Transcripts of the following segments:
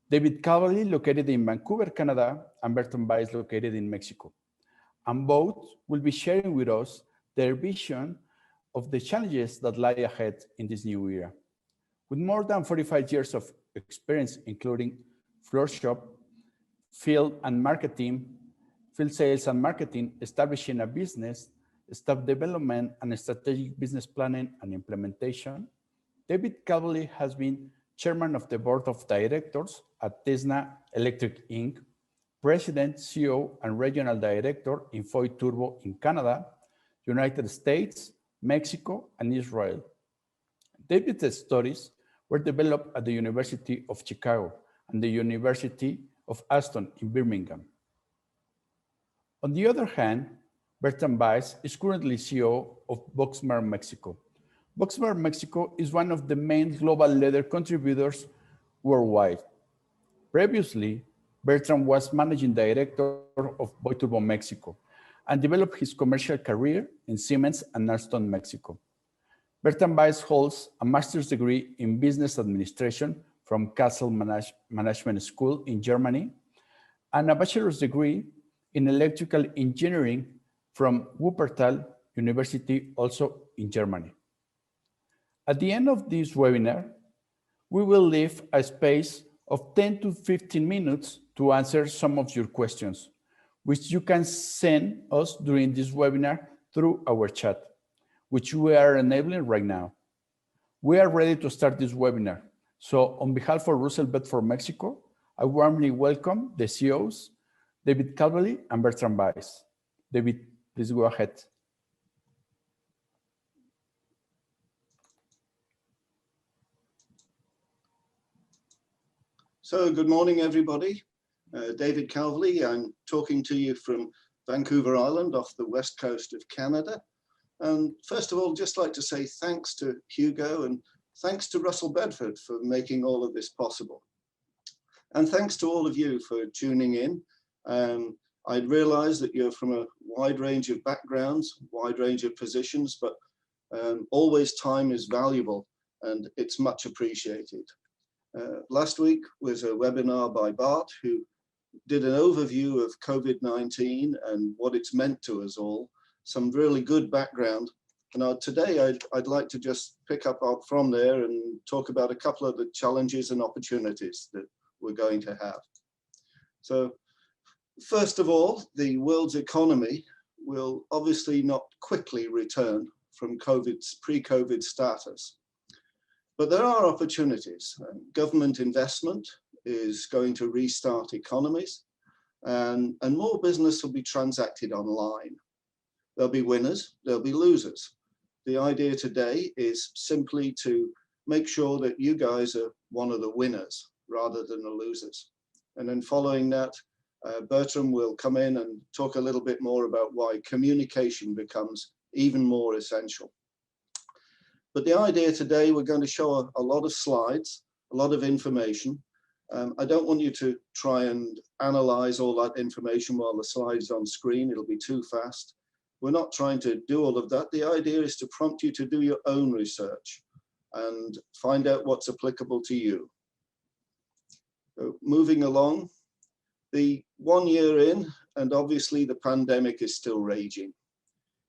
David Cavalli, located in Vancouver, Canada, and Bertrand Weiss, located in Mexico. And both will be sharing with us their vision of the challenges that lie ahead in this new era. With more than 45 years of experience, including floor shop, field and marketing, field sales and marketing, establishing a business, staff development, and strategic business planning and implementation, David Cavalli has been chairman of the board of directors at Tesla Electric Inc., president, CEO, and regional director in Foy Turbo in Canada, United States, Mexico, and Israel. David's studies were developed at the University of Chicago and the University of Aston in Birmingham. On the other hand, Bertrand Weiss is currently CEO of Boxmer Mexico. Boxmer Mexico is one of the main global leather contributors worldwide. Previously, Bertrand was managing director of Foy Turbo Mexico and developed his commercial career in Siemens and Alstom Mexico. Bertrand Weiss holds a master's degree in business administration from Kassel Management School in Germany and a bachelor's degree in electrical engineering from Wuppertal University, also in Germany. At the end of this webinar, we will leave a space of 10 to 15 minutes to answer some of your questions, which you can send us during this webinar through our chat, which we are enabling right now. We are ready to start this webinar. So on behalf of Russell Bedford Mexico, I warmly welcome the CEOs, David Cavalli and Bertrand Weiss. David, please go ahead. So good morning, everybody. David Cavalli, I'm talking to you from Vancouver Island off the west coast of Canada. And first of all, just like to say thanks to Hugo and thanks to Russell Bedford for making all of this possible. And thanks to all of you for tuning in. I realize that you're from a wide range of backgrounds, wide range of positions, but always time is valuable and it's much appreciated. Last week was a webinar by Bart, who did an overview of COVID-19 and what it's meant to us all, some really good background. And today I'd like to just pick up from there and talk about a couple of the challenges and opportunities that we're going to have. So first of all, the world's economy will obviously not quickly return from pre-COVID status. But there are opportunities. Government investment is going to restart economies, and more business will be transacted online. There'll be winners, there'll be losers. The idea today is simply to make sure that you guys are one of the winners rather than the losers. And then following that, Bertrand will come in and talk a little bit more about why communication becomes even more essential. But the idea today, we're going to show a lot of slides, a lot of information. I don't want you to try and analyze all that information while the slide's on screen. It'll be too fast. We're not trying to do all of that. The idea is to prompt you to do your own research and find out what's applicable to you. So moving along, the 1 year in, and obviously the pandemic is still raging.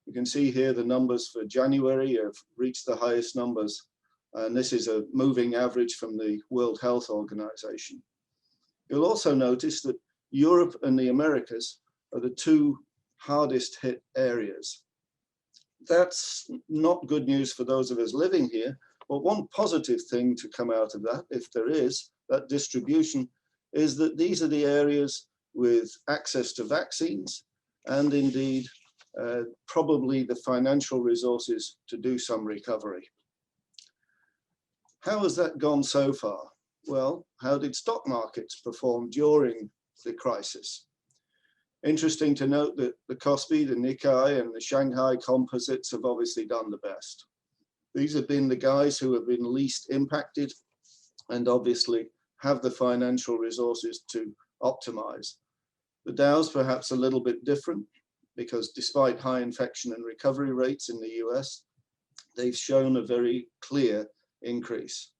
You can see here the numbers for January have reached the highest numbers, and this is a moving average from the World Health Organization. You'll also notice that Europe and the Americas are the two hardest hit areas. That's not good news for those of us living here, but one positive thing to come out of that, if there is, that distribution, is that these are the areas with access to vaccines and indeed probably the financial resources to do some recovery. How has that gone so far? Well, how did stock markets perform during the crisis? Interesting to note that the Kospi, the Nikkei, and the Shanghai composites have obviously done the best. These have been the guys who have been least impacted and obviously have the financial resources to optimize. The Dow's perhaps a little bit different, because despite high infection and recovery rates in the US, they've shown a very clear increase,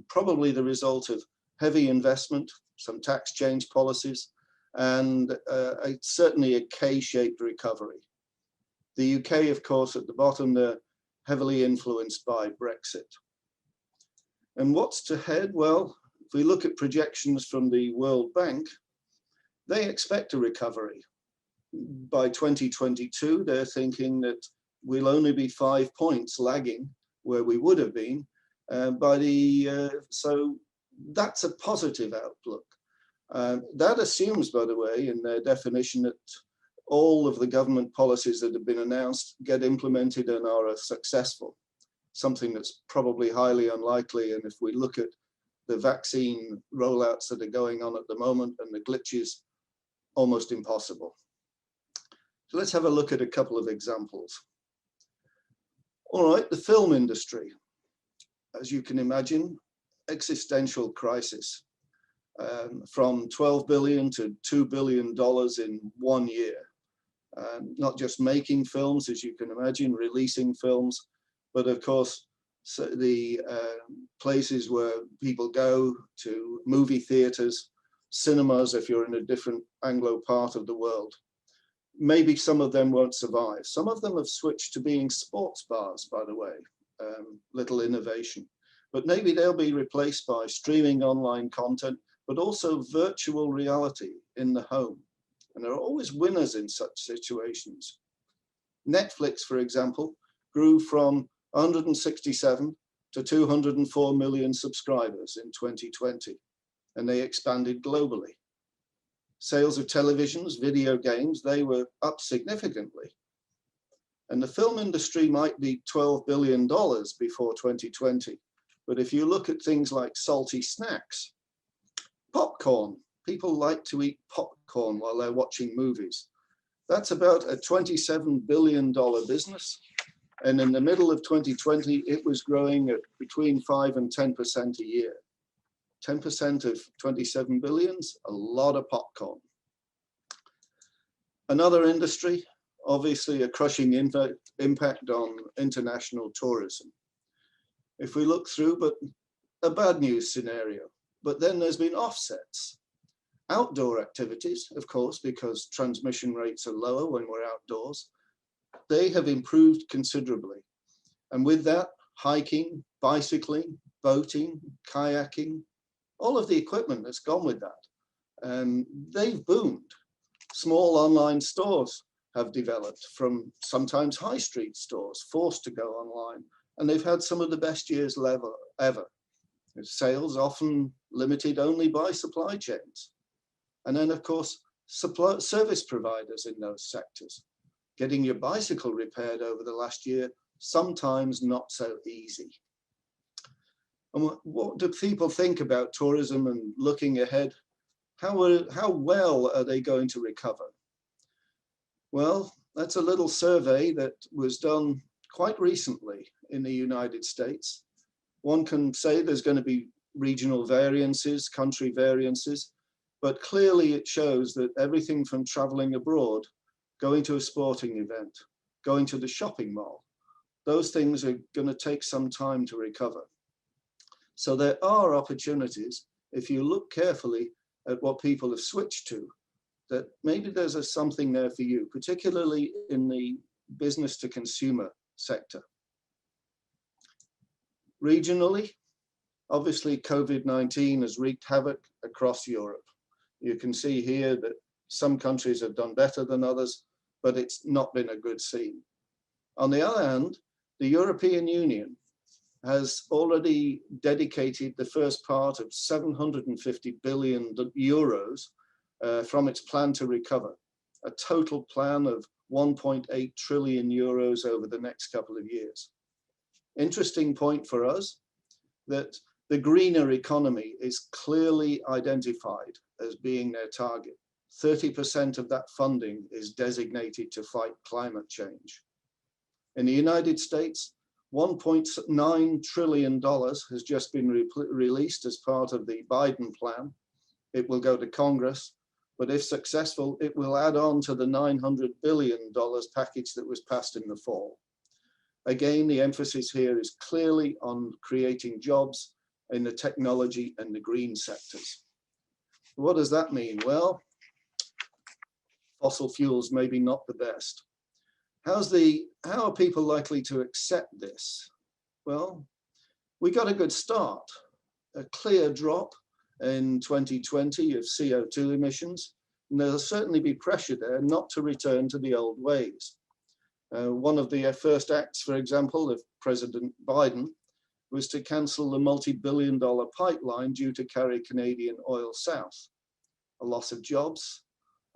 probably the result of heavy investment, some tax change policies, and certainly a K-shaped recovery. The UK, of course, at the bottom, they're heavily influenced by Brexit. And what's to head? Well, if we look at projections from the World Bank, they expect a recovery. By 2022, they're thinking that we'll only be 5 points lagging where we would have been. So that's a positive outlook. That assumes, by the way, in their definition, that all of the government policies that have been announced get implemented and are successful, something that's probably highly unlikely. And if we look at the vaccine rollouts that are going on at the moment and the glitches, almost impossible. So let's have a look at a couple of examples. All right, the film industry. As you can imagine, existential crisis. From 12 billion to $2 billion in 1 year. Not just making films, as you can imagine, releasing films, but of course, so the places where people go to, movie theaters, cinemas, if you're in a different Anglo part of the world. Maybe some of them won't survive. Some of them have switched to being sports bars, by the way, little innovation. But maybe they'll be replaced by streaming online content, but also virtual reality in the home. And there are always winners in such situations. Netflix, for example, grew from 167 to 204 million subscribers in 2020, and they expanded globally. Sales of televisions, video games, they were up significantly. And the film industry might be $12 billion before 2020. But if you look at things like salty snacks, popcorn, people like to eat popcorn while they're watching movies. That's about a $27 billion business. And in the middle of 2020, it was growing at between 5 and 10% a year. 10% of 27 billions, a lot of popcorn. Another industry, obviously a crushing impact on international tourism. If we look through, but a bad news scenario, but then there's been offsets. Outdoor activities, of course, because transmission rates are lower when we're outdoors, they have improved considerably. And with that, hiking, bicycling, boating, kayaking, all of the equipment that's gone with that, they've boomed. Small online stores have developed from sometimes high street stores forced to go online, and they've had some of the best years ever. Sales often limited only by supply chains. And then, of course, service providers in those sectors. Getting your bicycle repaired over the last year, sometimes not so easy. And what do people think about tourism and looking ahead? How well are they going to recover? Well, that's a little survey that was done quite recently in the United States. One can say there's going to be regional variances, country variances, but clearly it shows that everything from traveling abroad, going to a sporting event, going to the shopping mall, those things are going to take some time to recover. So there are opportunities, if you look carefully at what people have switched to, that maybe there's something there for you, particularly in the business to consumer sector. Regionally, obviously COVID-19 has wreaked havoc across Europe. You can see here that some countries have done better than others, but it's not been a good scene. On the other hand, the European Union has already dedicated the first part of 750 billion euros from its plan to recover, a total plan of 1.8 trillion euros over the next couple of years. Interesting point for us that the greener economy is clearly identified as being their target. 30% of that funding is designated to fight climate change. In the United States, $1.9 trillion has just been released as part of the Biden plan. It will go to Congress, but if successful, it will add on to the $900 billion package that was passed in the fall. Again, the emphasis here is clearly on creating jobs in the technology and the green sectors. What does that mean? Well, fossil fuels maybe not the best. How are people likely to accept this? Well, we got a good start, a clear drop in 2020 of CO2 emissions, and there'll certainly be pressure there not to return to the old ways. One of the first acts, for example, of President Biden was to cancel the multi-billion-dollar pipeline due to carry Canadian oil south. A loss of jobs,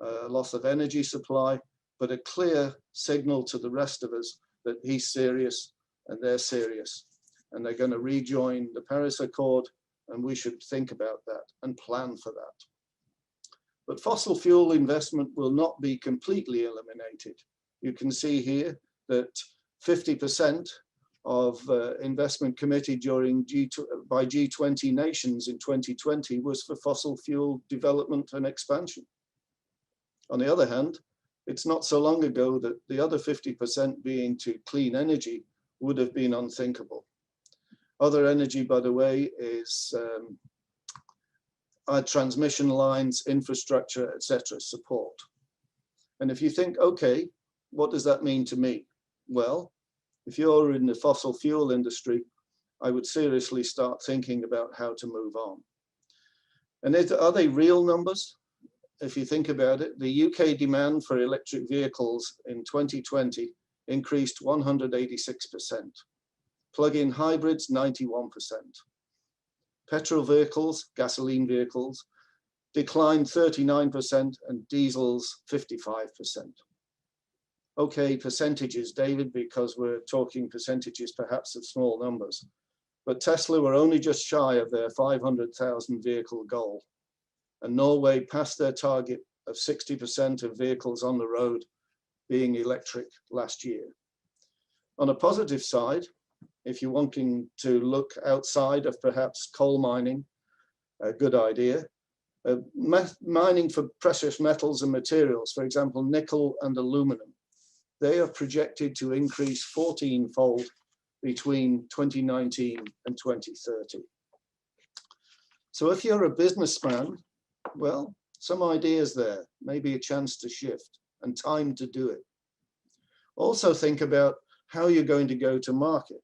a loss of energy supply, but a clear signal to the rest of us that he's serious and they're serious. And they're going to rejoin the Paris Accord, and we should think about that and plan for that. But fossil fuel investment will not be completely eliminated. You can see here that 50% of investment committed by G20 nations in 2020 was for fossil fuel development and expansion. On the other hand, it's not so long ago that the other 50% being to clean energy would have been unthinkable. Other energy, by the way, is our transmission lines, infrastructure, etc., support. And if you think, okay, what does that mean to me? Well, if you're in the fossil fuel industry, I would seriously start thinking about how to move on. And are they real numbers? If you think about it, the UK demand for electric vehicles in 2020 increased 186%. Plug-in hybrids, 91%. Petrol vehicles, gasoline vehicles, declined 39% and diesels 55%. Okay, percentages, David, because we're talking percentages perhaps of small numbers. But Tesla were only just shy of their 500,000 vehicle goal. And Norway passed their target of 60% of vehicles on the road being electric last year. On a positive side, if you're wanting to look outside of perhaps coal mining, a good idea, mining for precious metals and materials, for example, nickel and aluminum, they are projected to increase 14-fold between 2019 and 2030. So if you're a businessman, well, some ideas there, maybe a chance to shift and time to do it. Also think about how you're going to go to market.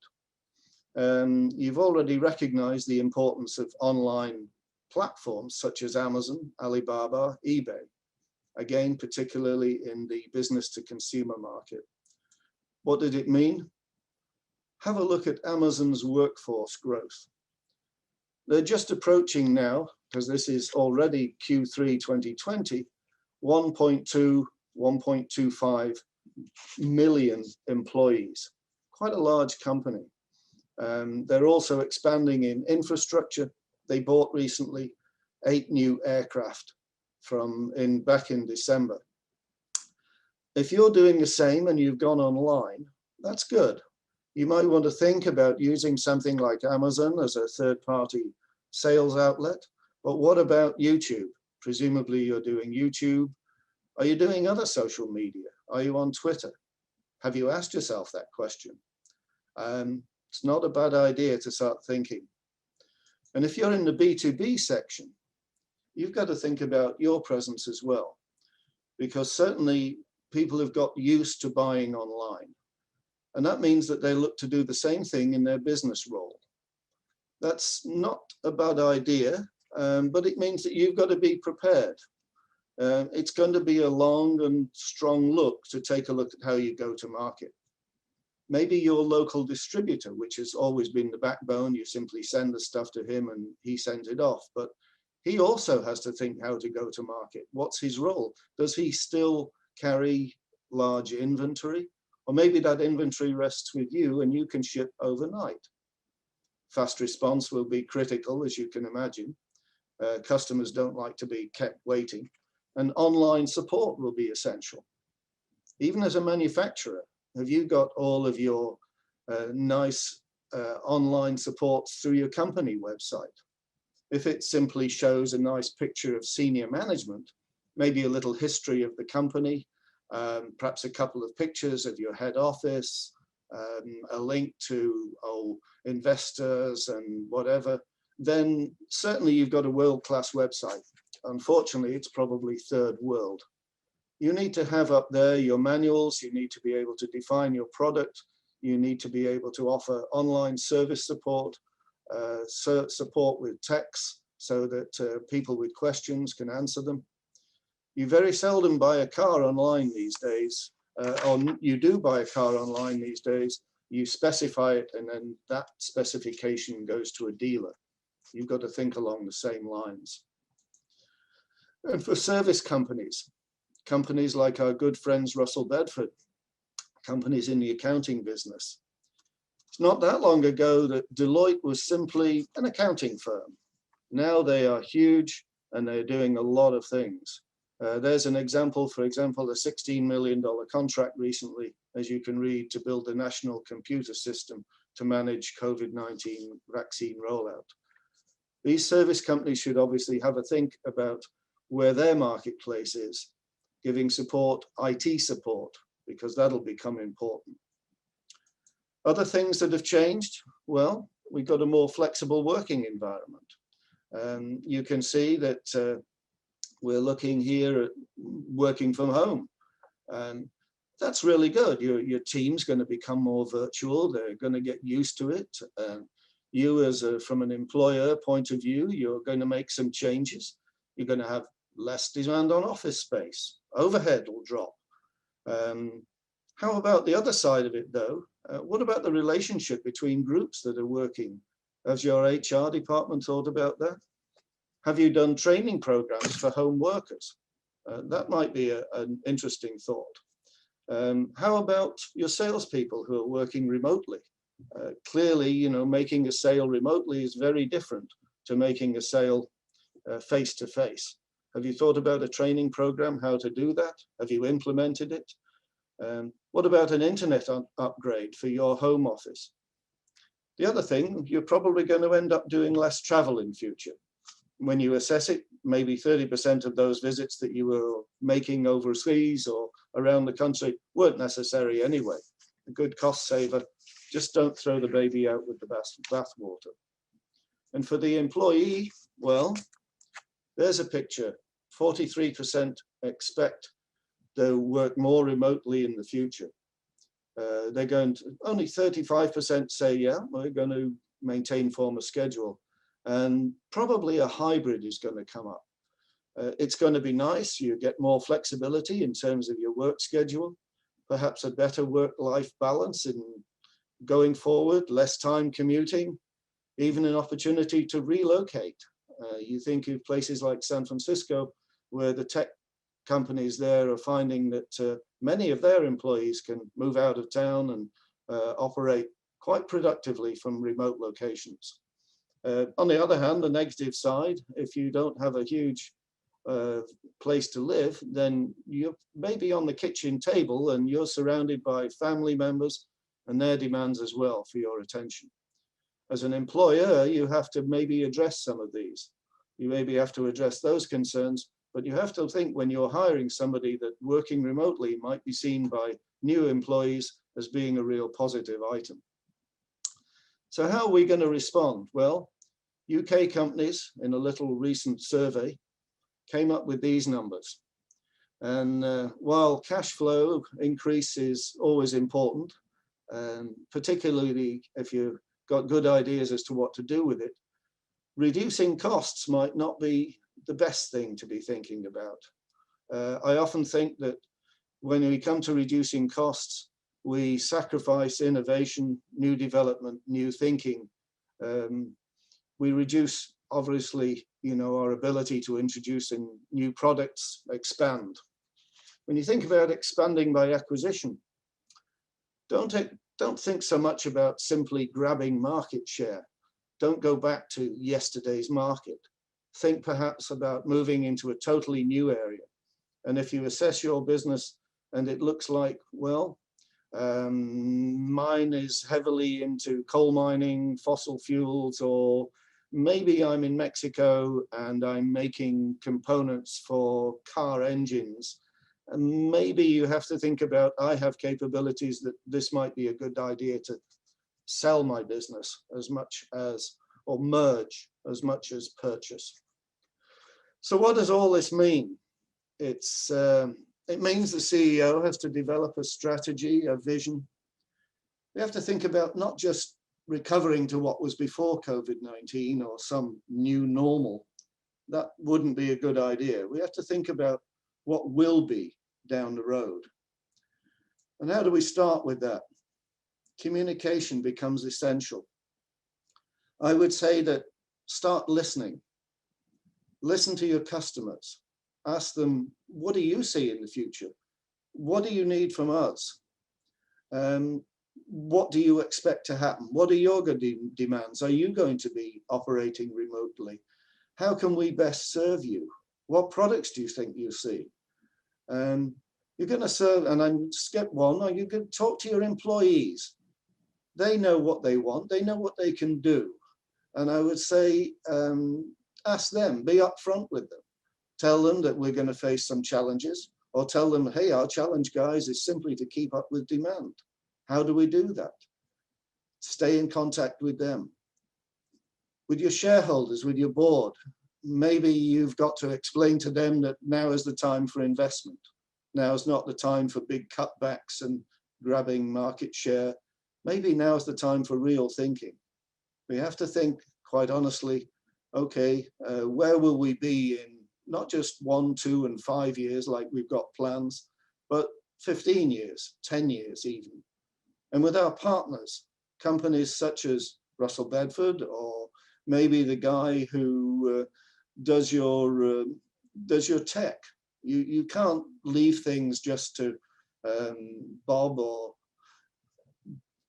You've already recognized the importance of online platforms such as Amazon, Alibaba, eBay. Again, particularly in the business to consumer market. What did it mean? Have a look at Amazon's workforce growth. They're just approaching now, because this is already Q3 2020, 1.2, 1.25 million employees. Quite a large company. They're also expanding in infrastructure. They bought recently 8 new aircraft back in December. If you're doing the same and you've gone online, that's good. You might want to think about using something like Amazon as a third-party sales outlet. But what about YouTube? Presumably you're doing YouTube. Are you doing other social media? Are you on Twitter? Have you asked yourself that question? It's not a bad idea to start thinking. And if you're in the B2B section, you've got to think about your presence as well, because certainly people have got used to buying online. And that means that they look to do the same thing in their business role. That's not a bad idea, but it means that you've got to be prepared. It's going to be a long and strong look to take a look at how you go to market. Maybe your local distributor, which has always been the backbone, you simply send the stuff to him and he sends it off. But he also has to think how to go to market. What's his role? Does he still carry large inventory? Or maybe that inventory rests with you and you can ship overnight. Fast response will be critical, as you can imagine. Customers don't like to be kept waiting. And online support will be essential. Even as a manufacturer, have you got all of your nice online supports through your company website? If it simply shows a nice picture of senior management, maybe a little history of the company, perhaps a couple of pictures of your head office, a link to investors and whatever, then certainly you've got a world-class website. Unfortunately, it's probably third world. You need to have up there your manuals, you need to be able to define your product, you need to be able to offer online service support, support with text so that people with questions can answer them. You very seldom buy a car online these days, or you do buy a car online these days, you specify it and then that specification goes to a dealer. You've got to think along the same lines. And for service companies, companies like our good friends Russell Bedford, companies in the accounting business. It's not that long ago that Deloitte was simply an accounting firm. Now they are huge and they're doing a lot of things. There's an example, for example, a $16 million contract recently, as you can read, to build the national computer system to manage COVID-19 vaccine rollout. These service companies should obviously have a think about where their marketplace is, giving support, IT support, because that'll become important. Other things that have changed, well, we've got a more flexible working environment. You can see that we're looking here at working from home. And that's really good. Your team's going to become more virtual. They're going to get used to it. You as from an employer point of view, you're going to make some changes. You're going to have less demand on office space. Overhead will drop. How about the other side of it though? What about the relationship between groups that are working? Has your HR department thought about that? Have you done training programs for home workers? That might be an interesting thought. How about your salespeople who are working remotely? Clearly, you know, making a sale remotely is very different to making a sale face to face. Have you thought about a training program, how to do that? Have you implemented it? What about an internet upgrade for your home office? The other thing, you're probably going to end up doing less travel in future. When you assess it, maybe 30% of those visits that you were making overseas or around the country weren't necessary anyway. A good cost saver. Just don't throw the baby out with the bathwater. And for the employee, well, there's a picture. 43% expect they'll work more remotely in the future. They're going to, only 35% say, yeah, we're going to maintain former schedule. And probably a hybrid is going to come up. It's going to be nice. You get more flexibility in terms of your work schedule, perhaps a better work-life balance in going forward, less time commuting, even an opportunity to relocate. You think of places like San Francisco, where the tech companies there are finding that many of their employees can move out of town and operate quite productively from remote locations. On the other hand, the negative side, if you don't have a huge place to live, then you're maybe on the kitchen table and you're surrounded by family members and their demands as well for your attention. As an employer, you have to maybe address some of these. You maybe have to address those concerns, but you have to think when you're hiring somebody that working remotely might be seen by new employees as being a real positive item. So how are we going to respond? Well, UK companies in a little recent survey came up with these numbers. And while cash flow increase is always important, particularly if you've got good ideas as to what to do with it, reducing costs might not be the best thing to be thinking about. I often think that when we come to reducing costs, we sacrifice innovation, new development, new thinking. We reduce, obviously, you know, our ability to introduce new products, expand. When you think about expanding by acquisition, don't think so much about simply grabbing market share. Don't go back to yesterday's market. Think perhaps about moving into a totally new area. And if you assess your business and it looks like, well, mine is heavily into coal mining, fossil fuels, or maybe I'm in Mexico and I'm making components for car engines. And maybe you have to think about, I have capabilities that this might be a good idea to sell my business as much as, or merge as much as purchase. So what does all this mean? It means the CEO has to develop a strategy, a vision. We have to think about not just recovering to what was before COVID-19 or some new normal. That wouldn't be a good idea. We have to think about what will be down the road. And how do we start with that? Communication becomes essential. I would say that start listening. Listen to your customers. Ask them, what do you see in the future? What do you need from us? What do you expect to happen? What are your demands? Are you going to be operating remotely? How can we best serve you? What products do you think you see? You're going to serve, and I'm skip one, or you can talk to your employees. They know what they want. They know what they can do. And I would say, ask them, be upfront with them. Tell them that we're going to face some challenges, or tell them, hey, our challenge, guys, is simply to keep up with demand. How do we do that? Stay in contact with them. With your shareholders, with your board, maybe you've got to explain to them that now is the time for investment. Now is not the time for big cutbacks and grabbing market share. Maybe now is the time for real thinking. We have to think, quite honestly, okay, where will we be in not just 1, 2, and 5 years like we've got plans, but 15 years, 10 years even. And with our partners, companies such as Russell Bedford, or maybe the guy who does your tech. You can't leave things just to Bob or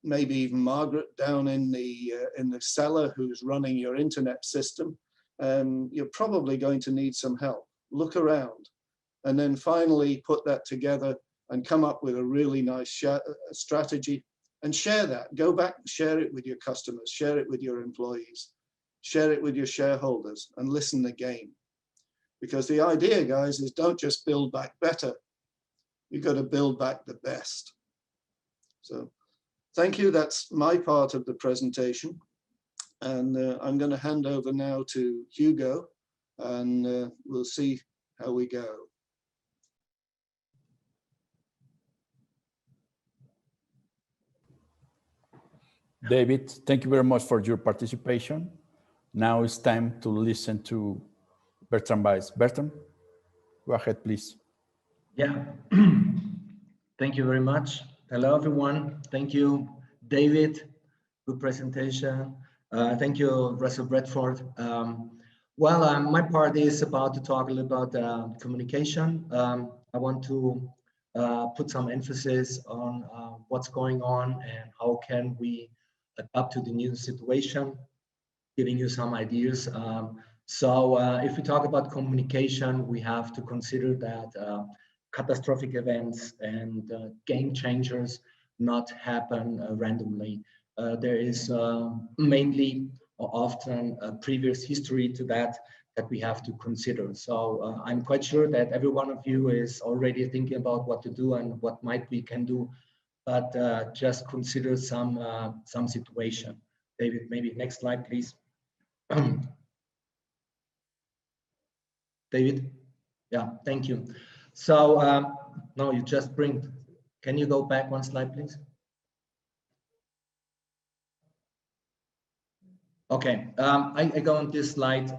maybe even Margaret down in the cellar who's running your internet system. You're probably going to need some help. Look around, and then finally put that together and come up with a really nice strategy and share that. Go back and share it with your customers, share it with your employees, share it with your shareholders, and listen again. Because the idea, guys, is don't just build back better. You've got to build back the best. So thank you. That's my part of the presentation. And I'm going to hand over now to Hugo, and we'll see how we go. David, thank you very much for your participation. Now it's time to listen to Bertrand Weiss. Bertrand, go ahead, please. Yeah, thank you very much. Hello, everyone. Thank you, David. Good presentation. Thank you, Russell Bradford. My part is about to talk a little about communication. I want to put some emphasis on what's going on and how can we adapt to the new situation, giving you some ideas. If we talk about communication, we have to consider that catastrophic events and game changers not happen randomly. There is mainly or often a previous history to that we have to consider. So I'm quite sure that every one of you is already thinking about what to do and what might we can do, but just consider some situation. David, maybe next slide, please. David, yeah, thank you. So no, you just bring. Can you go back one slide, please? Okay, I go on this slide.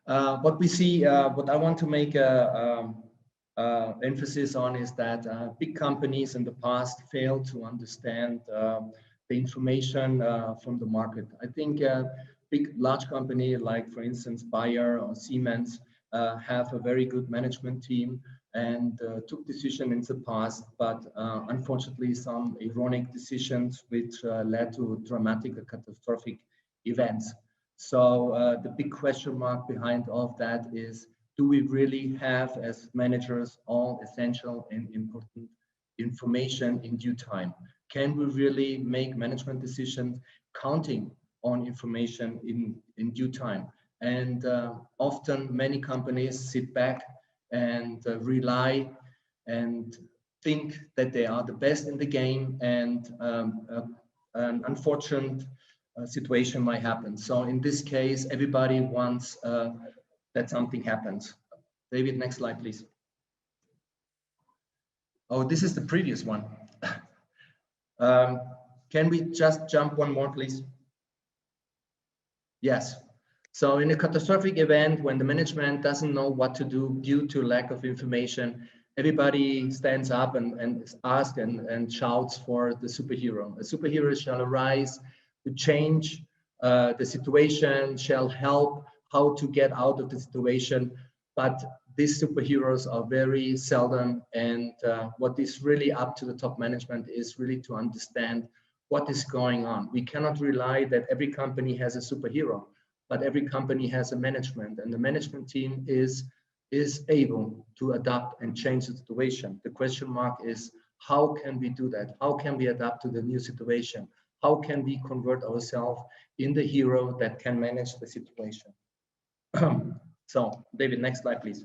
What we see, what I want to make emphasis on is that big companies in the past failed to understand the information from the market. I think large company like, for instance, Bayer or Siemens have a very good management team and took decisions in the past, but unfortunately some erroneous decisions which led to dramatic or catastrophic events. So the big question mark behind all of that is, do we really have as managers all essential and important information in due time? Can we really make management decisions counting on information in due time? And often many companies sit back and rely and think that they are the best in the game, and an unfortunate situation might happen. So in this case, everybody wants that something happens. David, next slide, please. Oh, this is the previous one. Can we just jump one more, please? Yes. So in a catastrophic event, when the management doesn't know what to do due to lack of information, everybody stands up and asks and shouts for the superhero. A superhero shall arise to change the situation, shall help how to get out of the situation. But these superheroes are very seldom. And what is really up to the top management is really to understand what is going on. We cannot rely that every company has a superhero, but every company has a management, and the management team is able to adapt and change the situation. The question mark is, how can we do that? How can we adapt to the new situation? How can we convert ourselves in the hero that can manage the situation? So, David, next slide, please.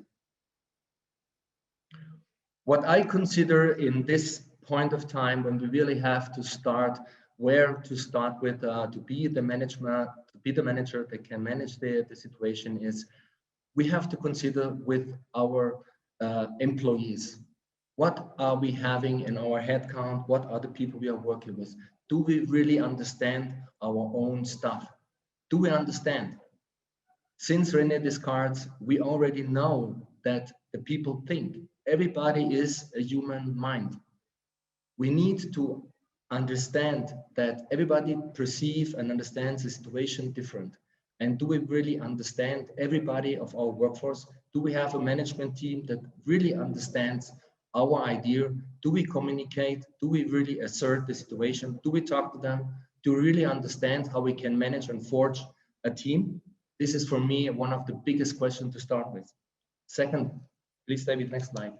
What I consider in this point of time when we really have to start, where to start with to be the manager that can manage the situation is, we have to consider with our employees. What are we having in our headcount? What are the people we are working with? Do we really understand our own stuff? Do we understand? Since René Descartes, we already know that the people think. Everybody is a human mind. We need to understand that everybody perceives and understands the situation different. And do we really understand everybody of our workforce? Do we have a management team that really understands our idea? Do we communicate? Do we really assert the situation? Do we talk to them? Do we really understand how we can manage and forge a team? This is for me one of the biggest questions to start with. Second, please, David, next slide.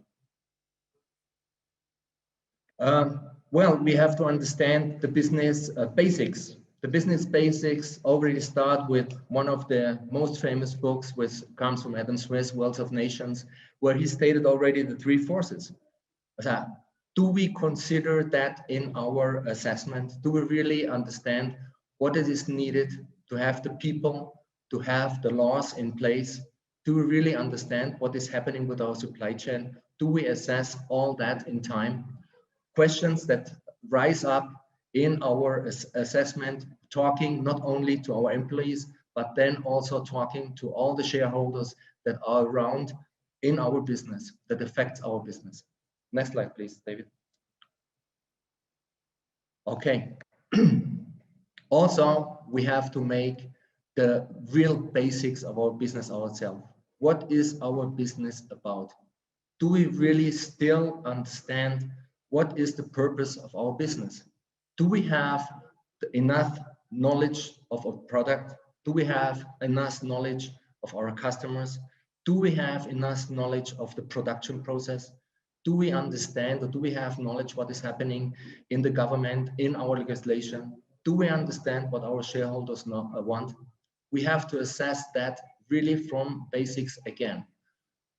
Well, we have to understand the business basics. The business basics already start with one of the most famous books, which comes from Adam Smith, Wealth of Nations, where he stated already the three forces. Do we consider that in our assessment? Do we really understand what it is needed to have the people, to have the laws in place? Do we really understand what is happening with our supply chain? Do we assess all that in time? Questions that rise up in our assessment, talking not only to our employees, but then also talking to all the shareholders that are around in our business, that affects our business. Next slide, please, David. Okay. Also, we have to make the real basics of our business ourselves. What is our business about? Do we really still understand what is the purpose of our business? Do we have enough knowledge of a product? Do we have enough knowledge of our customers? Do we have enough knowledge of the production process? Do we understand, or do we have knowledge what is happening in the government, in our legislation? Do we understand what our shareholders want? We have to assess that really from basics again.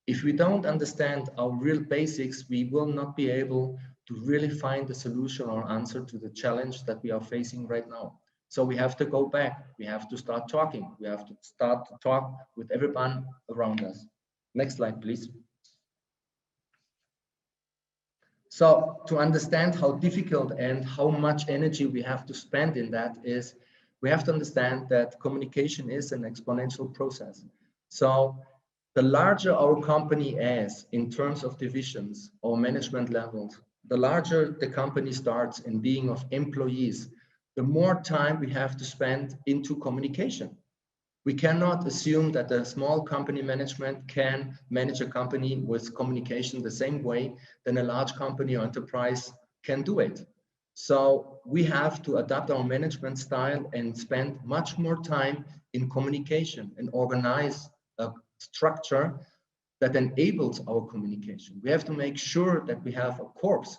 If we don't understand our real basics, we will not be able to really find a solution or answer to the challenge that we are facing right now. So we have to go back. We have to start talking. We have to start to talk with everyone around us. Next slide, please. So to understand how difficult and how much energy we have to spend in that is, we have to understand that communication is an exponential process. So the larger our company is in terms of divisions or management levels, the larger the company starts in being of employees, the more time we have to spend into communication. We cannot assume that a small company management can manage a company with communication the same way than a large company or enterprise can do it. So we have to adapt our management style and spend much more time in communication and organize a structure that enables our communication. We have to make sure that we have a corps.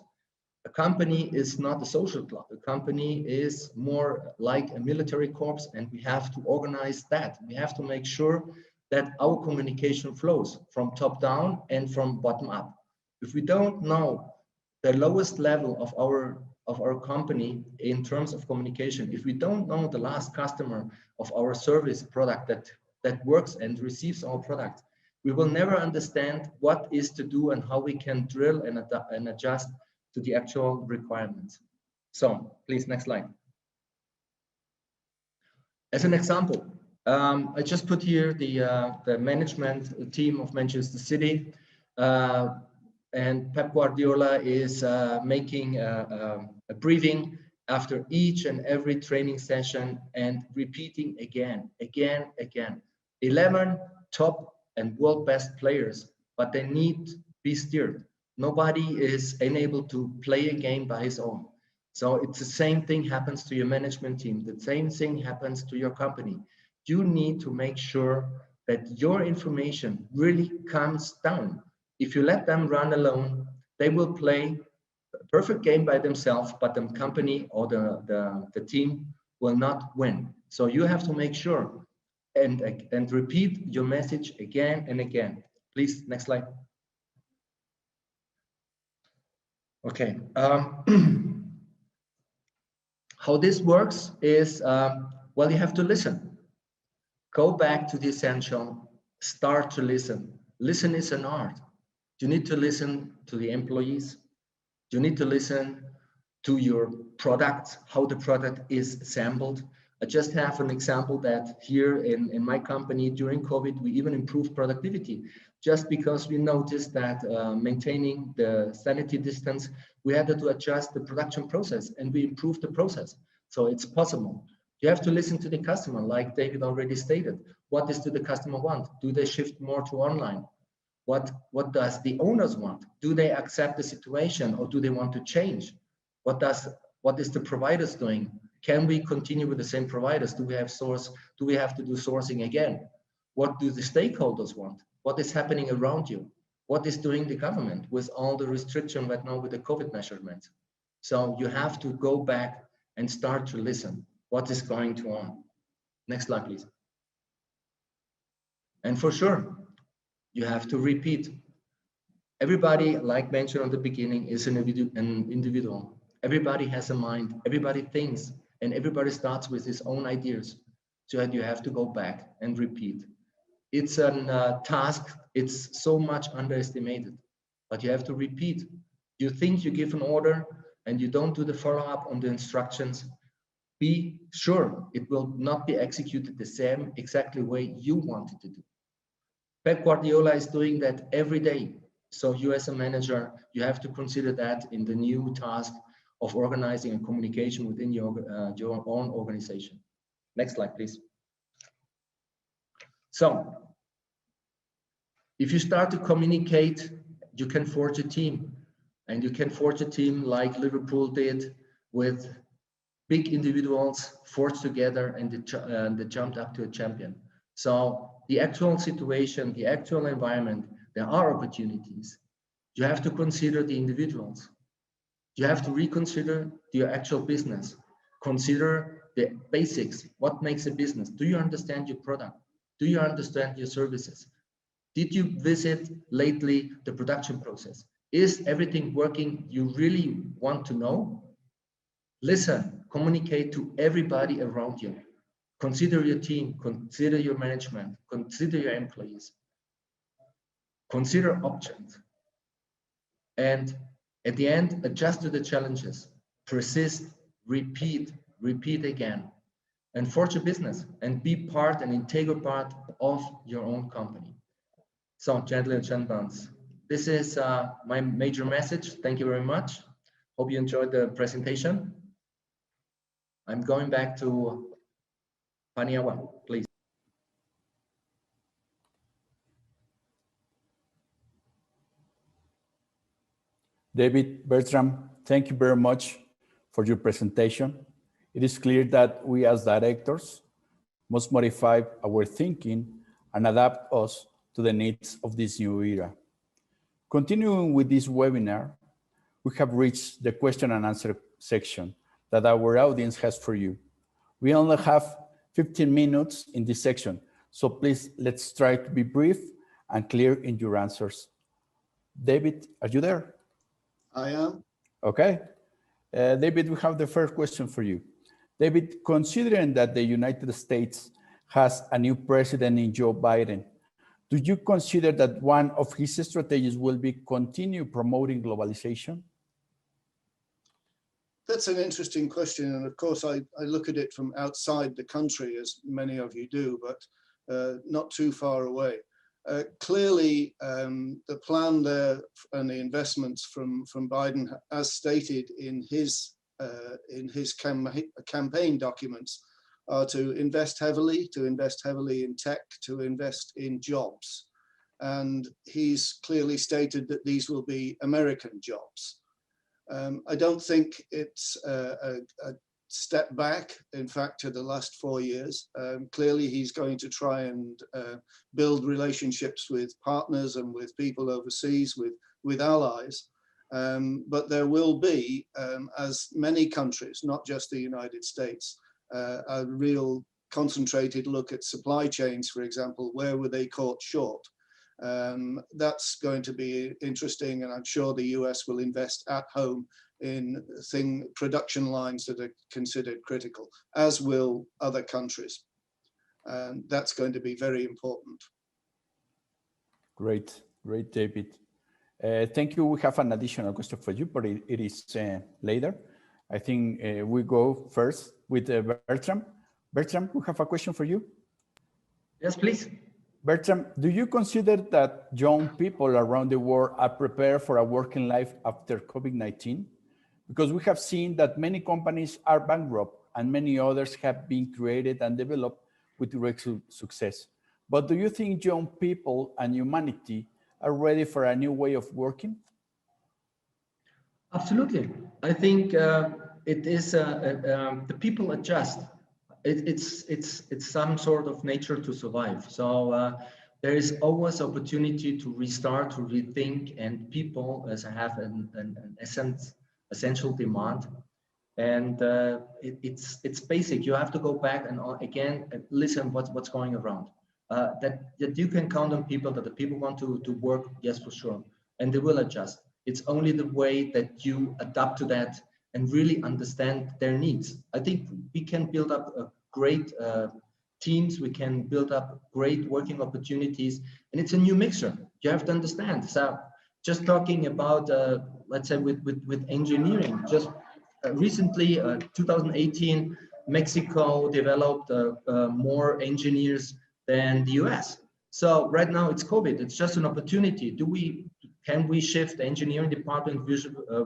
A company is not a social club. A company is more like a military corps, and we have to organize that. We have to make sure that our communication flows from top down and from bottom up. If we don't know the lowest level of our of our company in terms of communication. If we don't know the last customer of our service product that works and receives our product, we will never understand what is to do and how we can drill and adjust to the actual requirements. So please, next slide. As an example, I just put here the management team of Manchester City, and Pep Guardiola is making a briefing after each and every training session and repeating again. 11 top and world best players, but they need to be steered. Nobody is enabled to play a game by his own. So it's the same thing happens to your management team. The same thing happens to your company. You need to make sure that your information really comes down. If you let them run alone, they will play a perfect game by themselves, but the company or the team will not win. So you have to make sure and repeat your message again and again. Please, next slide. Okay. How this works is, well, you have to listen. Go back to the essential, start to listen. Listen is an art. You need to listen to the employees. You need to listen to your product, how the product is assembled. I just have an example that here in my company during COVID, we even improved productivity just because we noticed that maintaining the sanity distance, we had to adjust the production process and we improved the process. So it's possible. You have to listen to the customer, like David already stated. What does the customer want? Do they shift more to online? What does the owners want? Do they accept the situation or do they want to change? What is the providers doing? Can we continue with the same providers? Do we have to do sourcing again? What do the stakeholders want? What is happening around you? What is doing the government with all the restriction right now with the COVID measurements? So you have to go back and start to listen. What is going on? Next slide, please. And for sure, you have to repeat. Everybody, like mentioned at the beginning, is an individual. Everybody has a mind, everybody thinks, and everybody starts with his own ideas. So that you have to go back and repeat. It's a task, it's so much underestimated, but you have to repeat. You think you give an order and you don't do the follow-up on the instructions, be sure it will not be executed the same exactly way you wanted to do. Pep Guardiola is doing that every day. So you as a manager, you have to consider that in the new task of organizing and communication within your own organization. Next slide, please. So if you start to communicate, you can forge a team, and you can forge a team like Liverpool did with big individuals forged together and they jumped up to a champion. So the actual situation, the actual environment, there are opportunities. You have to consider the individuals. You have to reconsider your actual business. Consider the basics. What makes a business? Do you understand your product? Do you understand your services? Did you visit lately the production process? Is everything working you really want to know? Listen, communicate to everybody around you. Consider your team, consider your management, consider your employees. Consider options. And at the end, adjust to the challenges. Persist, repeat again. And forge a business and be an integral part of your own company. So, gentlemen and gentlemen, this is my major message. Thank you very much. Hope you enjoyed the presentation. I'm going back to Paniagua, please. David, Bertram, thank you very much for your presentation. It is clear that we as directors must modify our thinking and adapt us to the needs of this new era. Continuing with this webinar, we have reached the question and answer section that our audience has for you. We only have 15 minutes in this section, so please let's try to be brief and clear in your answers. David, are you there? I am. Okay. David, we have the first question for you. David, considering that the United States has a new president in Joe Biden, do you consider that one of his strategies will be continue promoting globalization? That's an interesting question. And of course, I look at it from outside the country, as many of you do, but not too far away. Clearly, the plan there and the investments from Biden, as stated in his campaign documents, are to invest heavily in tech, to invest in jobs. And he's clearly stated that these will be American jobs. I don't think it's a step back, in fact, to the last 4 years. Clearly, he's going to try and build relationships with partners and with people overseas, with allies. But there will be, as many countries, not just the United States, a real concentrated look at supply chains, for example. Where were they caught short? That's going to be interesting, and I'm sure the US will invest at home in production lines that are considered critical, as will other countries. That's going to be very important. Great, David. Thank you. We have an additional question for you, but it is later. I think we go first with Bertram. Bertram, we have a question for you. Yes, please. Bertram, do you consider that young people around the world are prepared for a working life after COVID-19? Because we have seen that many companies are bankrupt and many others have been created and developed with great success. But do you think young people and humanity are ready for a new way of working? Absolutely. I think it is the people adjust. It's some sort of nature to survive. So there is always opportunity to restart, to rethink, and people have an essential demand. And it's basic. You have to go back and again listen what's going around. That you can count on people, that the people want to work, yes, for sure, and they will adjust. It's only the way that you adapt to that and really understand their needs. I think we can build up a great teams, we can build up great working opportunities, and it's a new mixture. You have to understand. So just talking about, let's say with engineering, just recently, 2018, Mexico developed more engineers than the US. So right now it's COVID, it's just an opportunity. Can we shift the engineering department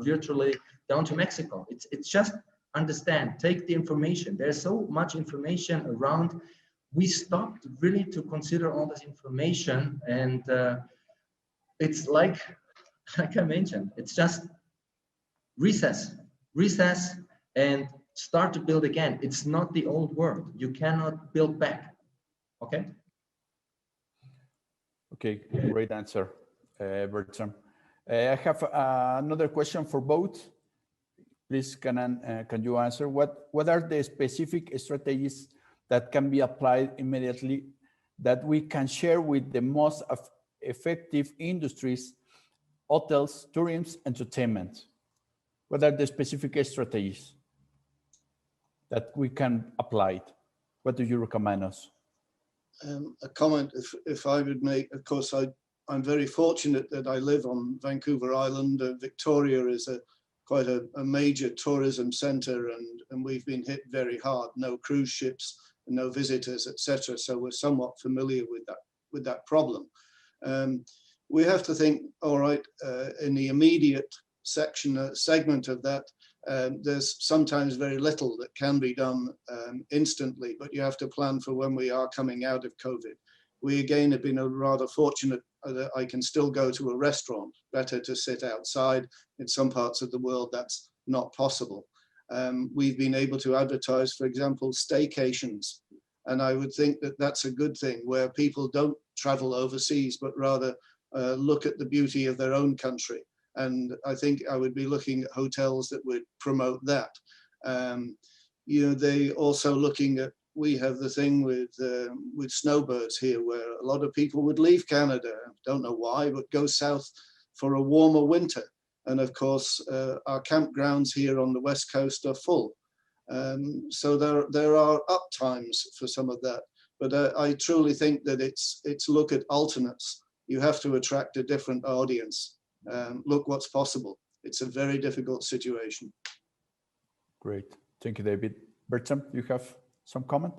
virtually down to Mexico? It's just understand, take the information. There's so much information around. We stopped really to consider all this information, and it's like I mentioned, it's just recess and start to build again. It's not the old world. You cannot build back. Okay. Okay, great answer, Bertram. I have another question for both. Please, can you answer? What are the specific strategies that can be applied immediately that we can share with the most effective industries, hotels, tourism, entertainment? What are the specific strategies that we can apply? What do you recommend us? A comment, if I would make, of course, I'm very fortunate that I live on Vancouver Island. Victoria is quite a major tourism center, and we've been hit very hard. No cruise ships, no visitors, etc. So we're somewhat familiar with that problem. We have to think, all right, in the immediate segment of that, there's sometimes very little that can be done instantly, but you have to plan for when we are coming out of COVID. We again have been rather fortunate that I can still go to a restaurant. Better to sit outside. In some parts of the world, that's not possible. We've been able to advertise, for example, staycations. And I would think that that's a good thing, where people don't travel overseas, but rather look at the beauty of their own country. And I think I would be looking at hotels that would promote that. They also looking at, we have the thing with snowbirds here, where a lot of people would leave Canada, don't know why, but go south for a warmer winter. And of course, our campgrounds here on the West Coast are full. So there are up times for some of that. But I truly think that it's look at alternates. You have to attract a different audience. Look what's possible. It's a very difficult situation. Great. Thank you, David. Bertram, you have some comment?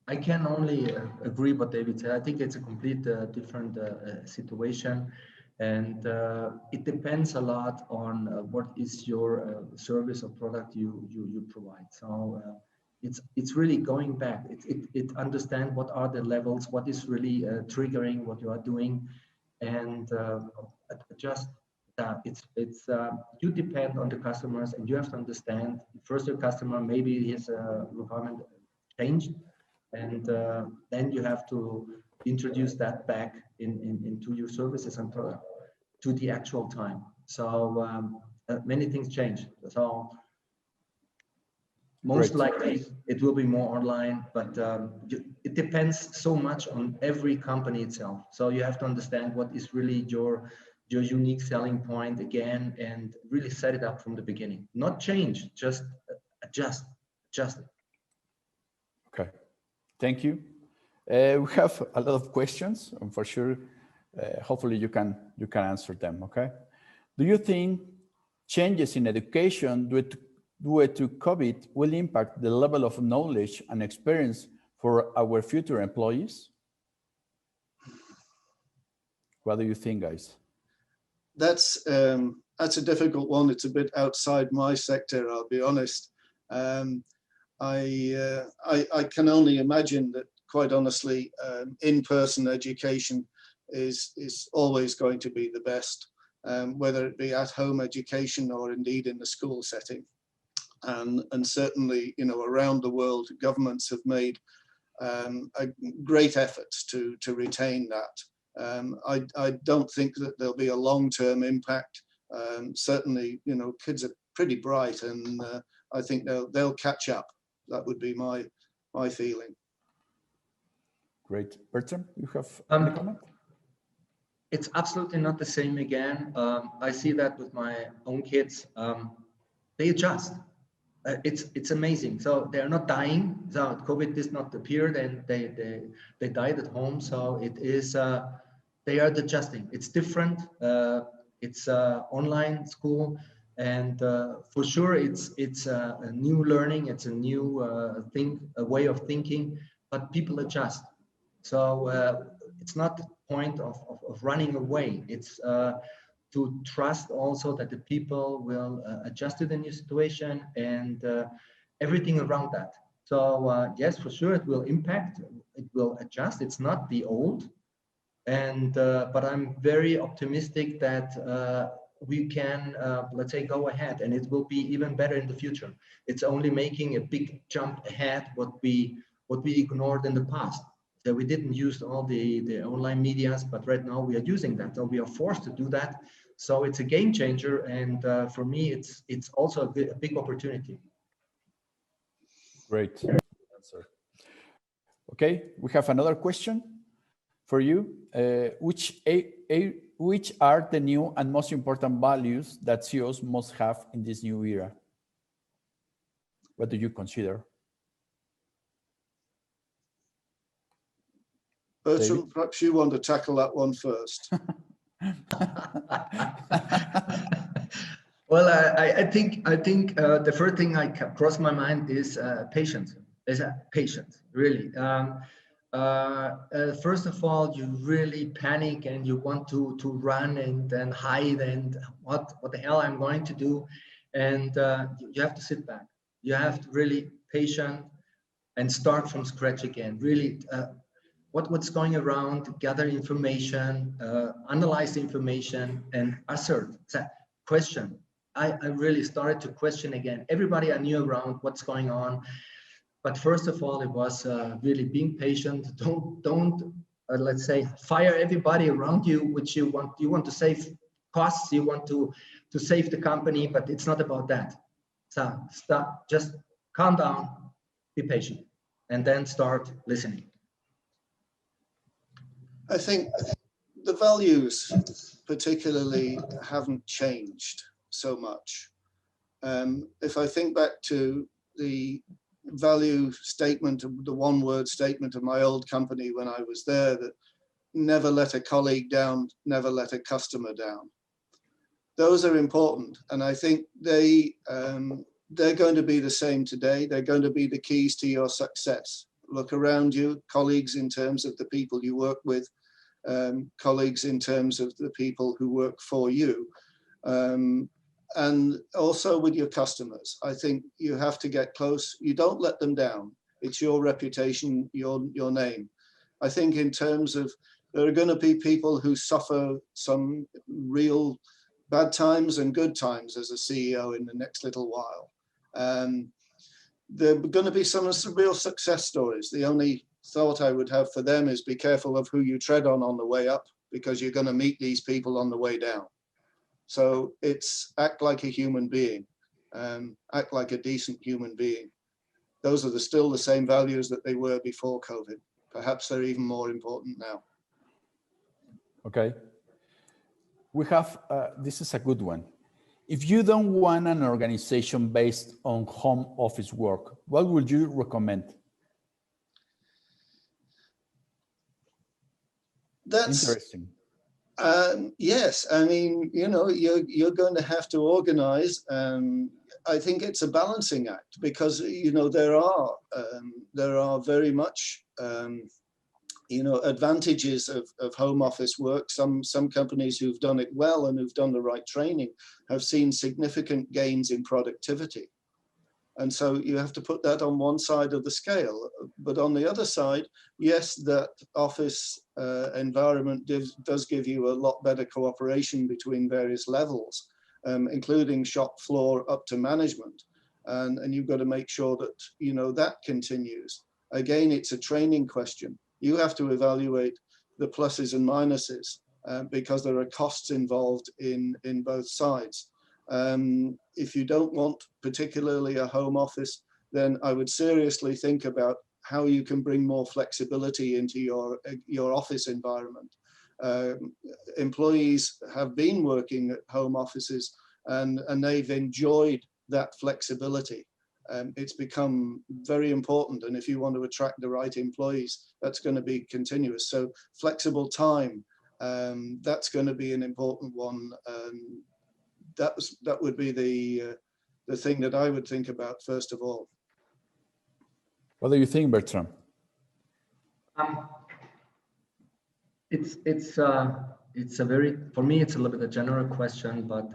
I can only agree what David said. I think it's a complete different situation, and it depends a lot on what is your service or product you provide. So it's really going back. It understand what are the levels, what is really triggering what you are doing, and adjust that. You depend on the customers, and you have to understand first your customer, maybe his requirement changed. And then you have to introduce that back into your services and product to the actual time. So many things change. So most likely it will be more online, but it depends so much on every company itself. So you have to understand what is really your unique selling point again, and really set it up from the beginning. Not change, just adjust it. Okay. Thank you. We have a lot of questions, and for sure, hopefully you can answer them. Okay. Do you think changes in education due to COVID will impact the level of knowledge and experience for our future employees? What do you think, guys? That's a difficult one. It's a bit outside my sector, I'll be honest. I can only imagine that, quite honestly, in-person education is always going to be the best, whether it be at-home education or indeed in the school setting. And certainly, you know, around the world, governments have made a great effort to retain that. I don't think that there'll be a long-term impact. Certainly, you know, kids are pretty bright, and I think they'll catch up. That would be my feeling. Great. Bertram, you have any comment? It's absolutely not the same again. I see that with my own kids. They adjust. It's amazing. So they're not dying. So COVID did not appear, and they died at home. So it is they are adjusting. It's different. It's online school. And for sure, it's a new learning. It's a new a way of thinking, but people adjust. So it's not the point of running away. It's to trust also that the people will adjust to the new situation and everything around that. So yes, for sure, it will impact. It will adjust. It's not the old, and but I'm very optimistic that we can, let's say, go ahead, and it will be even better in the future. It's only making a big jump ahead what we ignored in the past. So we didn't use all the online medias, but right now we are using that. So we are forced to do that. So it's a game changer, and for me, it's also a big opportunity. Great answer. Okay, we have another question for you. Which are the new and most important values that CEOs must have in this new era? What do you consider? Bertram, perhaps you want to tackle that one first. Well, I think the first thing I crossed my mind is patience. Is patience, really. First of all, you really panic and you want to run and then hide and what the hell I'm going to do, and you have to sit back. You have to really patient and start from scratch again. Really, what's going around, gather information, analyze the information, and assert. Question. I really started to question again. Everybody I knew around what's going on. But first of all, it was really being patient. Don't let's say fire everybody around you, which you want to save costs, you want to save the company, but it's not about that. So stop, just calm down, be patient, and then start listening. I think the values particularly haven't changed so much. If I think back to the value statement, the one-word statement of my old company when I was there, that never let a colleague down, never let a customer down. Those are important, and I think they're going to be the same today. They're going to be the keys to your success. Look around you, colleagues in terms of the people you work with, colleagues in terms of the people who work for you, and also with your customers. I think you have to get close. You don't let them down. It's your reputation, your name. I think in terms of, there are going to be people who suffer some real bad times and good times as a CEO in the next little while. There are going to be some real success stories. The only thought I would have for them is be careful of who you tread on the way up, because you're going to meet these people on the way down. So it's act like a human being, act like a decent human being. Those are still the same values that they were before COVID. Perhaps they're even more important now. Okay. We have, this is a good one. If you don't want an organization based on home office work, what would you recommend? That's interesting. Yes, I mean, you know, you're going to have to organize. I think it's a balancing act, because you know there are very much you know, advantages of home office work. Some companies who've done it well and who've done the right training have seen significant gains in productivity. And so you have to put that on one side of the scale. But on the other side, yes, that office environment does give you a lot better cooperation between various levels, including shop floor up to management. And you've got to make sure that, you know, that continues. Again, it's a training question. You have to evaluate the pluses and minuses because there are costs involved in both sides. If you don't want particularly a home office, then I would seriously think about how you can bring more flexibility into your office environment. Employees have been working at home offices and they've enjoyed that flexibility. It's become very important, and if you want to attract the right employees, that's going to be continuous. So flexible time, that's going to be an important one. That would be the thing that I would think about first of all. What do you think, Bertram? It's a very, for me, it's a little bit a general question, but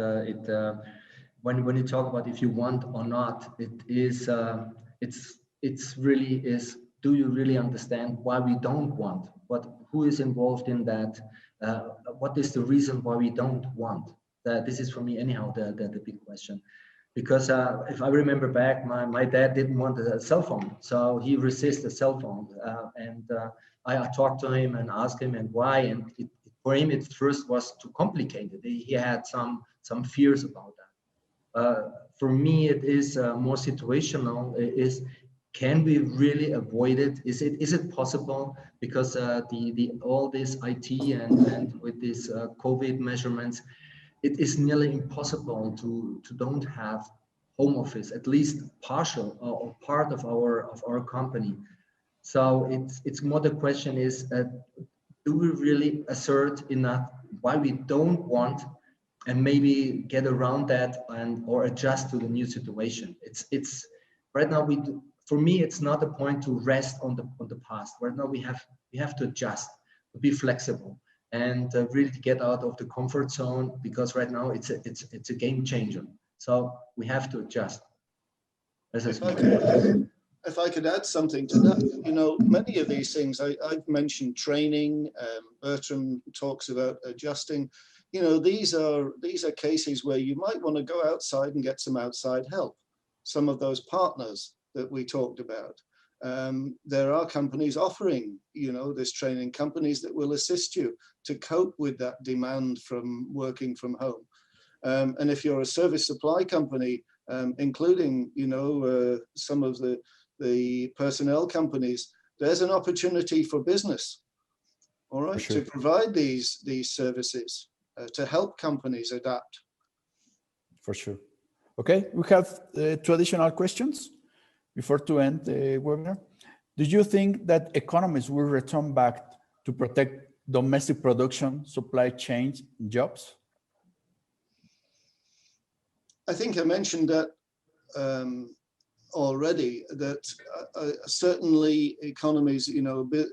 when you talk about if you want or not, it's really is, do you really understand why we don't want? Who is involved in that? What is the reason why we don't want? This is for me anyhow the big question. Because if I remember back, my dad didn't want a cell phone, so he resisted a cell phone. I talked to him and asked him and why, and for him it first was too complicated. He had some fears about that. For me, it is more situational. Can we really avoid it? Is it possible? Because all this IT and with these COVID measurements, it is nearly impossible to don't have home office, at least partial or part of our company. So it's more the question is, do we really assert enough why we don't want, and maybe get around that or adjust to the new situation? It's right now for me, it's not a point to rest on the past. Right now we have to adjust, to be flexible, and really to get out of the comfort zone, because right now it's a game changer. So we have to adjust. If I could add something to that, you know, many of these things, I've mentioned training, Bertram talks about adjusting. You know, these are cases where you might want to go outside and get some outside help. Some of those partners that we talked about. There are companies offering, you know, this training, companies that will assist you to cope with that demand from working from home. And if you're a service supply company, including, you know, some of the personnel companies, there's an opportunity for business. all right, sure. to provide these services, to help companies adapt. For sure. Okay, we have two additional questions before to end the webinar. Do you think that economies will return back to protect domestic production, supply chains, jobs? I think I mentioned that already, that certainly economies,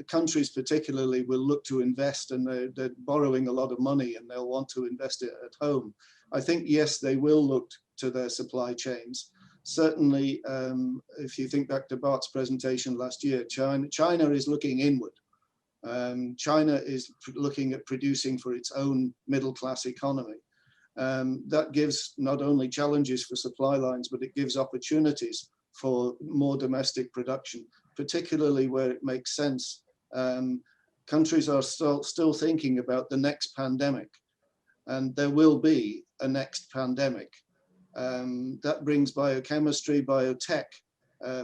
countries particularly, will look to invest, and they're borrowing a lot of money and they'll want to invest it at home. I think, yes, they will look to their supply chains. Certainly, if you think back to Bart's presentation last year, China is looking inward. China is looking at producing for its own middle-class economy. That gives not only challenges for supply lines, but it gives opportunities for more domestic production, particularly where it makes sense. Countries are still thinking about the next pandemic, and there will be a next pandemic. That brings biochemistry, biotech,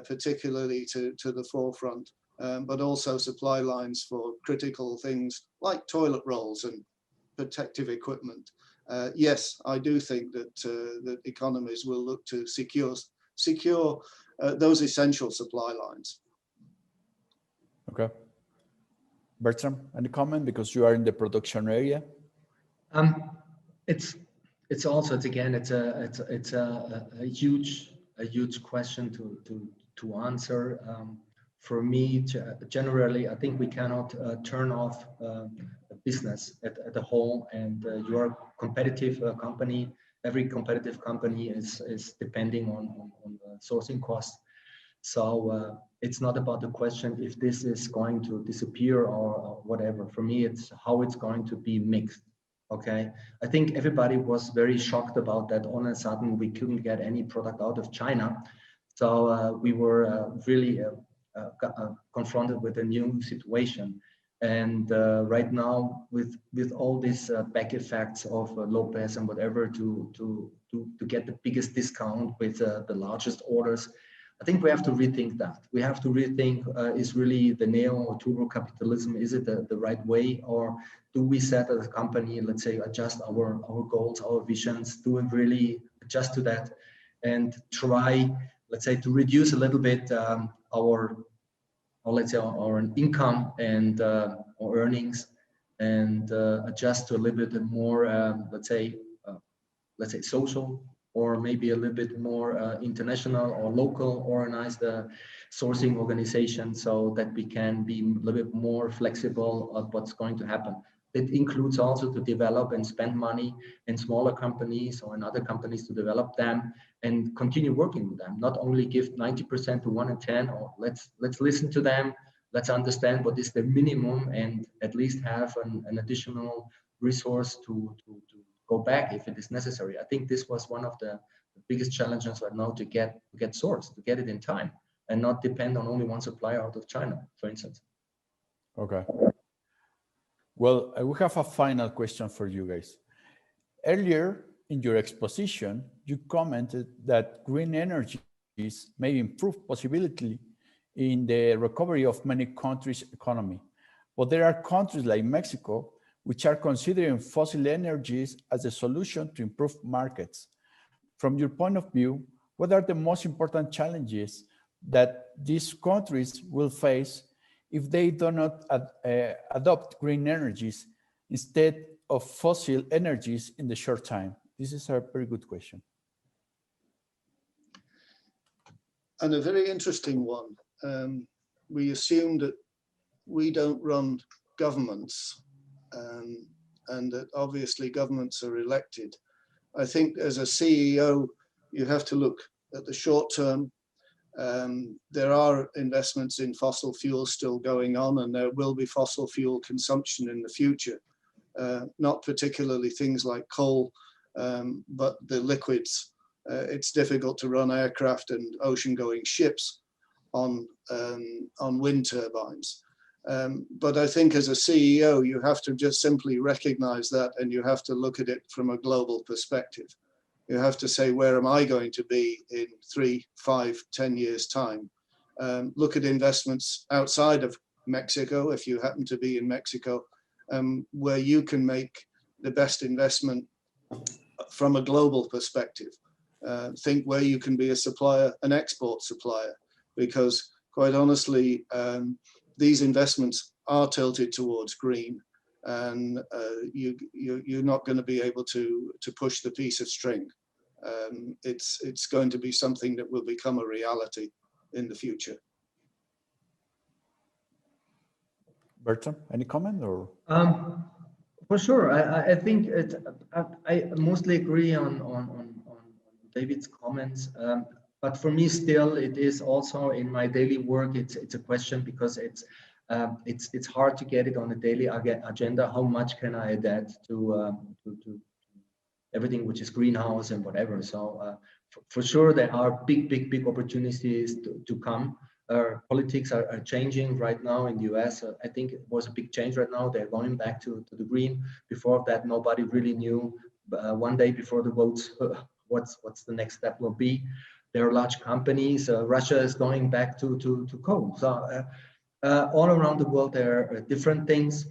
particularly to the forefront, but also supply lines for critical things like toilet rolls and protective equipment. Yes, I do think that that economies will look to secure those essential supply lines. Okay. Bertram, any comment, because you are in the production area? It's a huge question to answer. For me, generally, I think we cannot turn off a business at a whole, and you are a competitive company. Every competitive company is depending on the sourcing costs. So it's not about the question if this is going to disappear or whatever. For me, it's how it's going to be mixed. Okay, I think everybody was very shocked about that. All of a sudden, we couldn't get any product out of China. So we were really confronted with a new situation. And right now, with all these back effects of Lopez and whatever to get the biggest discount with the largest orders, I think we have to rethink that. We have to rethink, is really the neo or turbo capitalism, is it the right way? Or do we set as a company, let's say, adjust our goals, our visions, do we really adjust to that and try, let's say, to reduce a little bit our income and our earnings, and adjust to a little bit more, let's say social, or maybe a little bit more international or local organized sourcing organization, so that we can be a little bit more flexible of what's going to happen. It includes also to develop and spend money in smaller companies or in other companies to develop them and continue working with them. Not only give 90% to 1 in 10, or let's listen to them, let's understand what is the minimum, and at least have an additional resource to go back if it is necessary. I think this was one of the biggest challenges right now, to get sourced, to get it in time, and not depend on only one supplier out of China, for instance. Okay. Well, we have a final question for you guys. Earlier in your exposition, you commented that green energies may improve possibility in the recovery of many countries' economy. But there are countries like Mexico which are considering fossil energies as a solution to improve markets. From your point of view, what are the most important challenges that these countries will face if they do not adopt green energies instead of fossil energies in the short time? This is a very good question. And a very interesting one. We assume that we don't run governments, and that obviously governments are elected. I think as a CEO, you have to look at the short term. There are investments in fossil fuels still going on, and there will be fossil fuel consumption in the future. Not particularly things like coal, but the liquids. It's difficult to run aircraft and ocean-going ships on wind turbines. But I think as a CEO, you have to just simply recognize that, and you have to look at it from a global perspective. You have to say, where am I going to be in 3, 5, 10 years' time? Look at investments outside of Mexico, if you happen to be in Mexico, where you can make the best investment from a global perspective. Think where you can be a supplier, an export supplier, because quite honestly, these investments are tilted towards green, and you're not going to be able to push the piece of string. It's going to be something that will become a reality in the future. Bertram, any comment or? For sure, I think I mostly agree on David's comments. But for me, still, it is also in my daily work. It's a question because it's hard to get it on a daily agenda. How much can I adapt to everything which is greenhouse and whatever? So for sure, there are big opportunities to come. Politics are changing right now in the US. I think it was a big change right now. They're going back to the green. Before that, nobody really knew. One day before the votes, what's the next step will be. There are large companies. Russia is going back to coal. So all around the world, there are different things.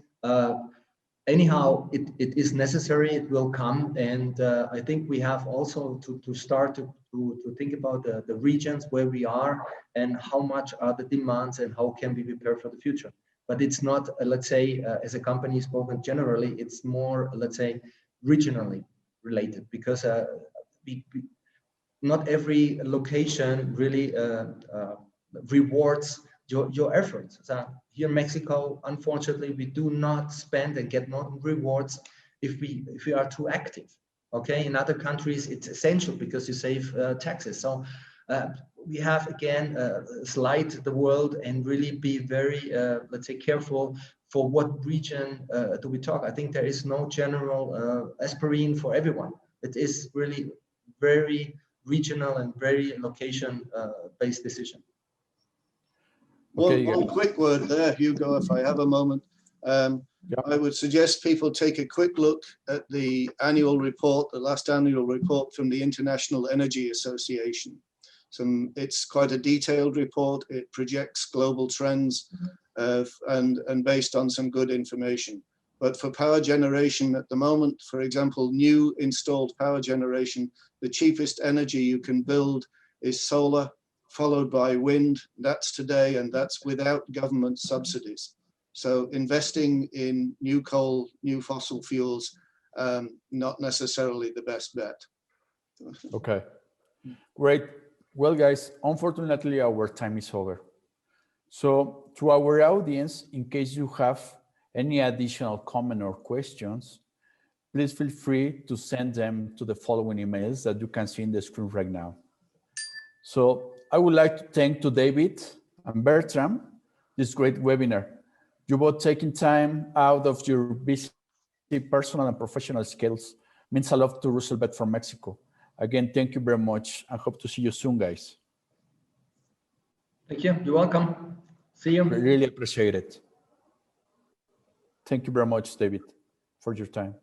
Anyhow, it is necessary. It will come, and I think we have also to start to think about the regions where we are and how much are the demands and how can we prepare for the future. But it's not, let's say, as a company spoken generally, it's more, let's say, regionally related, because not every location really rewards your efforts. So here in Mexico, unfortunately, we do not spend and get no rewards if we are too active. Okay, in other countries, it's essential because you save taxes. So we have again slide the world and really be very, let's say, careful for what region do we talk. I think there is no general aspirin for everyone. It is really very regional and very location-based decision. One quick word there, Hugo, if I have a moment. I would suggest people take a quick look at the annual report, the last annual report from the International Energy Association. It's quite a detailed report. It projects global trends and based on some good information. But for power generation at the moment, for example, new installed power generation, the cheapest energy you can build is solar, followed by wind. That's today, and that's without government subsidies. So investing in new coal, new fossil fuels, not necessarily the best bet. Okay, great. Well, guys, unfortunately, our time is over. So to our audience, in case you have any additional comment or questions, please feel free to send them to the following emails that you can see in the screen right now. So I would like to thank to David and Bertram this great webinar. You both taking time out of your busy personal and professional skills means a lot to Roosevelt from Mexico. Again, thank you very much and hope to see you soon, guys. Thank you. You're welcome. See you. Really appreciate it. Thank you very much, David, for your time.